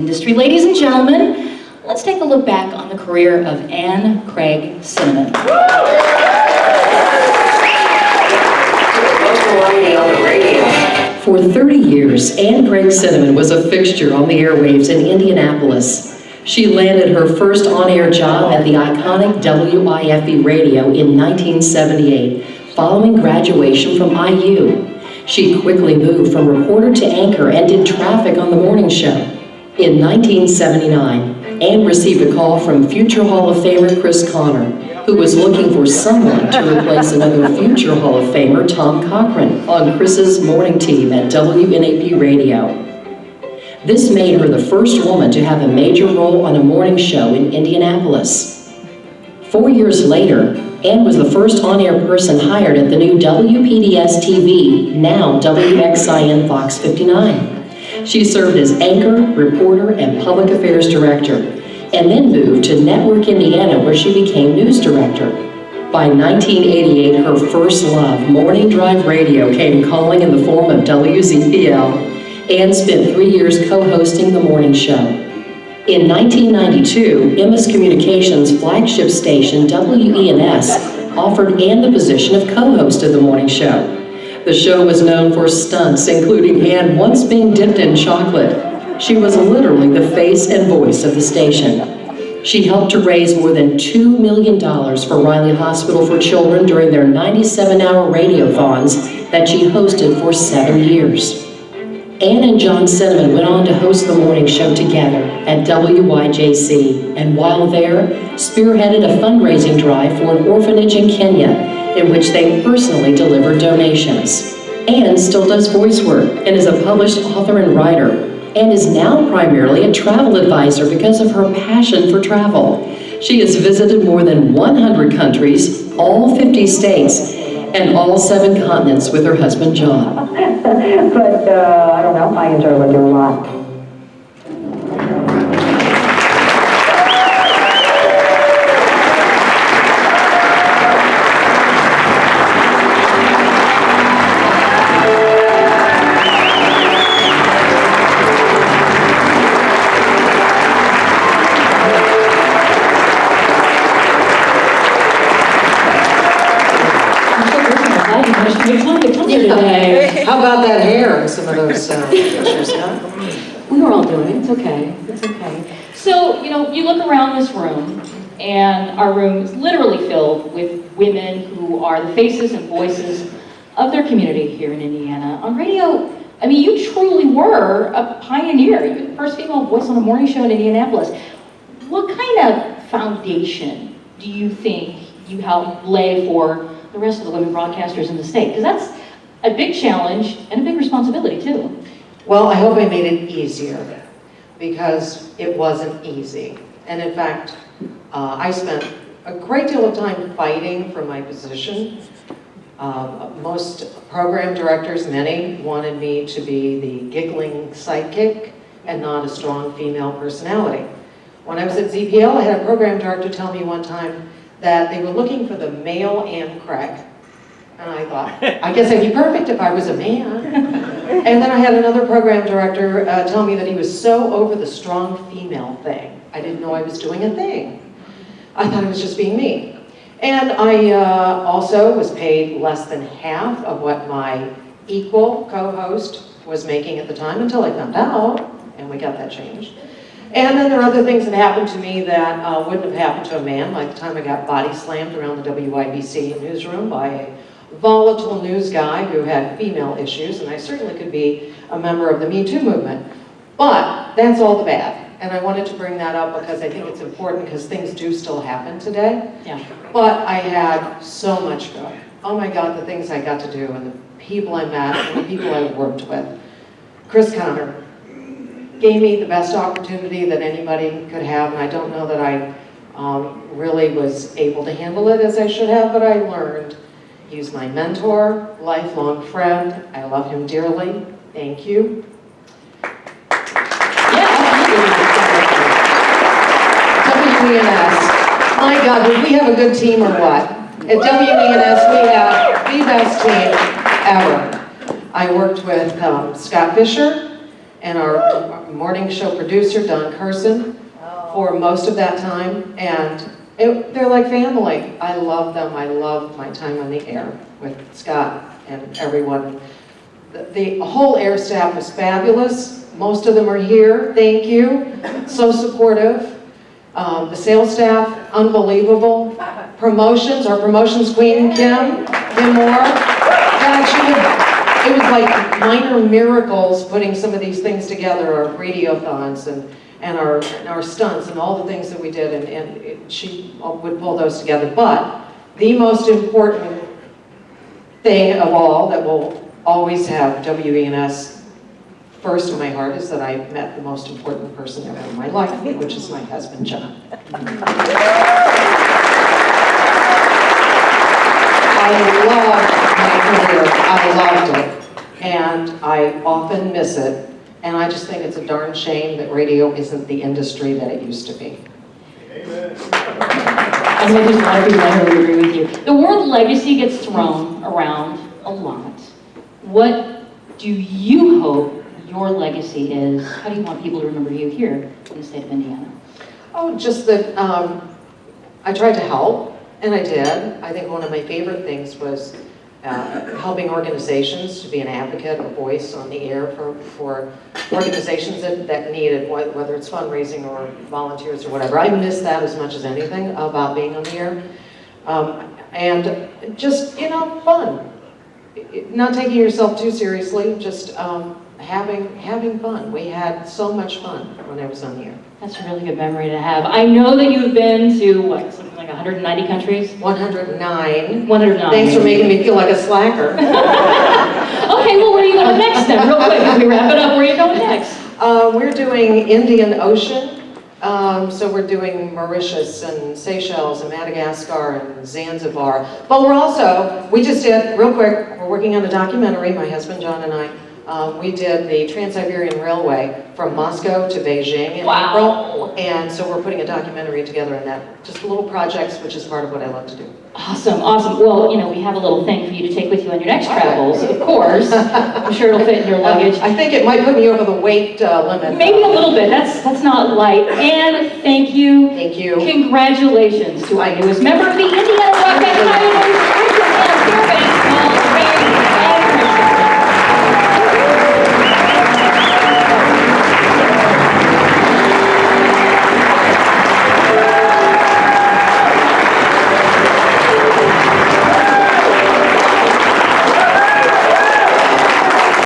Industry. Ladies and gentlemen, let's take a look back on the career of Anne Craig Cinnamon. For 30 years, Anne Craig Cinnamon was a fixture on the airwaves in Indianapolis. She landed her first on-air job at the iconic WIFE radio in 1978, following graduation from IU. She quickly moved from reporter to anchor and did traffic on the morning show. In 1979, Anne received a call from future Hall of Famer Chris Connor, who was looking for someone to replace another future Hall of Famer, Tom Cochran, on Chris's morning team at WNAP Radio. This made her the first woman to have a major role on a morning show in Indianapolis. 4 years later, Anne was the first on-air person hired at the new WPDS-TV, now WXIN Fox 59. She served as anchor, reporter, and public affairs director, and then moved to Network Indiana, where she became news director. By 1988, her first love, morning drive radio, came calling in the form of WZPL. Anne spent 3 years co-hosting the morning show. In 1992, Emmis Communications' flagship station, WENS, offered Anne the position of co-host of the morning show. The show was known for stunts, including Anne once being dipped in chocolate. She was literally the face and voice of the station. She helped to raise more than $2 million for Riley Hospital for Children during their 97-hour radiothons that she hosted for 7 years. Anne and John Cinnamon went on to host the morning show together at WYJC, and while there, spearheaded a fundraising drive for an orphanage in Kenya, in which they personally delivered donations. Anne still does voice work and is a published author and writer, and is now primarily a travel advisor because of her passion for travel. She has visited more than 100 countries, all 50 states, and all 7 continents with her husband, John. But I don't know, I enjoy what I do a lot. How about that hair and some of those pictures, huh? We were all doing it. It's okay. It's okay. So, you look around this room, and our room is literally filled with women who are the faces and voices of their community here in Indiana. On radio, you truly were a pioneer. You were the first female voice on a morning show in Indianapolis. What kind of foundation do you think you helped lay for the rest of the women broadcasters in the state? Because that's a big challenge and a big responsibility too. Well, I hope I made it easier, because it wasn't easy. And in fact, I spent a great deal of time fighting for my position. Most program directors, many, wanted me to be the giggling sidekick and not a strong female personality. When I was at ZPL, I had a program director tell me one time that they were looking for the male Anne Craig. And I thought, I guess I'd be perfect if I was a man. And then I had another program director tell me that he was so over the strong female thing. I didn't know I was doing a thing. I thought I was just being me. And I also was paid less than half of what my equal co-host was making at the time, until I found out, and we got that changed. And then there are other things that happened to me that wouldn't have happened to a man, like the time I got body slammed around the WIBC newsroom by a volatile news guy who had female issues, and I certainly could be a member of the Me Too movement. But that's all the bad. And I wanted to bring that up because I think it's important, because things do still happen today. Yeah. But I had so much good. Oh my God, the things I got to do, and the people I met, and the people I worked with. Chris Connor gave me the best opportunity that anybody could have, and I don't know that I really was able to handle it as I should have, but I learned. He's my mentor, lifelong friend. I love him dearly. Thank you. WENS. My God, did we have a good team or what? At WENS, we have the best team ever. I worked with Scott Fisher, and our morning show producer, Don Carson, for most of that time. And they're like family. I love them. I love my time on the air with Scott and everyone. The whole air staff was fabulous. Most of them are here. Thank you. So supportive. The sales staff, unbelievable. Promotions, our promotions queen, Kim Moore. It was like minor miracles putting some of these things together, our radiothons and our stunts and all the things that we did, and she would pull those together. But the most important thing of all that will always have WENS first in my heart is that I met the most important person ever in my life, which is my husband, John. I loved my career. I loved it. And I often miss it. And I just think it's a darn shame that radio isn't the industry that it used to be. I know there's a lot of people out here who agree with you. The word legacy gets thrown around a lot. What do you hope your legacy is? How do you want people to remember you here in the state of Indiana? Oh, just that I tried to help, and I did. I think one of my favorite things was helping organizations to be an advocate, a voice on the air for organizations that need it, whether it's fundraising or volunteers or whatever. I miss that as much as anything about being on the air. And just, fun. Not taking yourself too seriously, just having fun. We had so much fun when I was on the air. That's a really good memory to have. I know that you've been to, what, something like 190 countries? 109. 109. Thanks for making me feel like a slacker. Okay, well, where are you going next then? Real quick, as we wrap it up, where are you going next? We're doing Indian Ocean. So we're doing Mauritius and Seychelles and Madagascar and Zanzibar. But we just did, real quick, we're working on a documentary, my husband John and I. We did the Trans-Siberian Railway from Moscow to Beijing in April. And so we're putting a documentary together on that. Just little projects, which is part of what I love to do. Awesome, awesome. Well, we have a little thing for you to take with you on your next travels, of course. I'm sure it'll fit in your luggage. I think it might put me over the weight limit. Maybe a little bit. That's not light. And thank you. Thank you. Congratulations to our newest member of the Indiana Rock Band Pioneers.